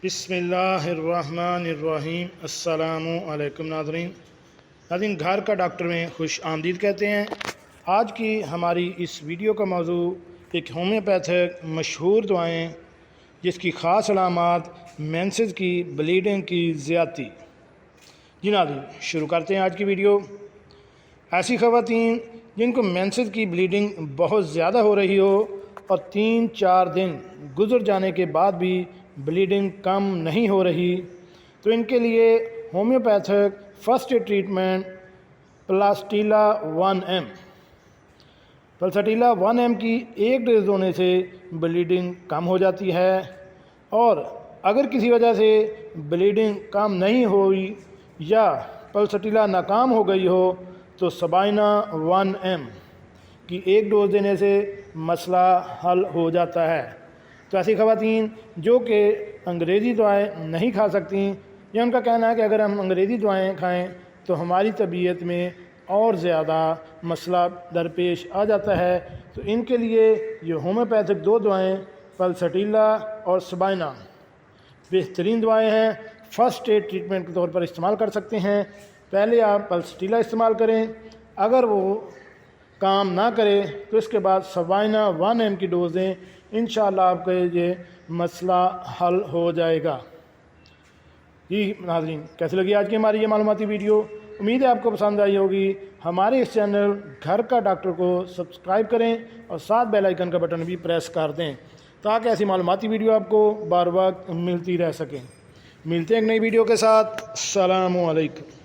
بسم اللہ الرحمن الرحیم۔ السلام علیکم ناظرین، گھر کا ڈاکٹر میں خوش آمدید کہتے ہیں۔ آج کی ہماری اس ویڈیو کا موضوع ایک ہومیوپیتھک مشہور دعائیں جس کی خاص علامات مینسز کی بلیڈنگ کی زیادتی۔ جی ناظرین، شروع کرتے ہیں آج کی ویڈیو۔ ایسی خواتین جن کو مینسز کی بلیڈنگ بہت زیادہ ہو رہی ہو اور 3-4 دن گزر جانے کے بعد بھی بلیڈنگ کم نہیں ہو رہی، تو ان کے لیے homeopathic first aid treatment pulsatilla 1M۔ Pulsatilla 1M کی ایک ڈوز ہونے سے بلیڈنگ کم ہو جاتی ہے، اور اگر کسی وجہ سے بلیڈنگ کم نہیں ہوئی یا پلاسٹیلا ناکام ہو گئی ہو تو سبائنا 1M کی ایک ڈوز دینے سے مسئلہ حل ہو جاتا ہے۔ تو ایسی خواتین جو کہ انگریزی دوائیں نہیں کھا سکتی، یا ان کا کہنا ہے کہ اگر ہم انگریزی دوائیں کھائیں تو ہماری طبیعت میں اور زیادہ مسئلہ درپیش آ جاتا ہے، تو ان کے لیے یہ ہومیوپیتھک 2 دعائیں پلاسٹیلا اور سبائنا بہترین دعائیں ہیں، فرسٹ ایڈ ٹریٹمنٹ کے طور پر استعمال کر سکتے ہیں۔ پہلے آپ پلاسٹیلا استعمال کریں، اگر وہ کام نہ کرے تو اس کے بعد سبائنا 1M کی ڈوز دیں، انشاءاللہ آپ کا یہ مسئلہ حل ہو جائے گا۔ جی ناظرین، کیسی لگی آج کی ہماری یہ معلوماتی ویڈیو؟ امید ہے آپ کو پسند آئی ہوگی۔ ہمارے اس چینل گھر کا ڈاکٹر کو سبسکرائب کریں اور ساتھ بیل آئیکن کا بٹن بھی پریس کر دیں تاکہ ایسی معلوماتی ویڈیو آپ کو بار وقت ملتی رہ سکیں۔ ملتے ہیں ایک نئی ویڈیو کے ساتھ۔ السلام علیکم۔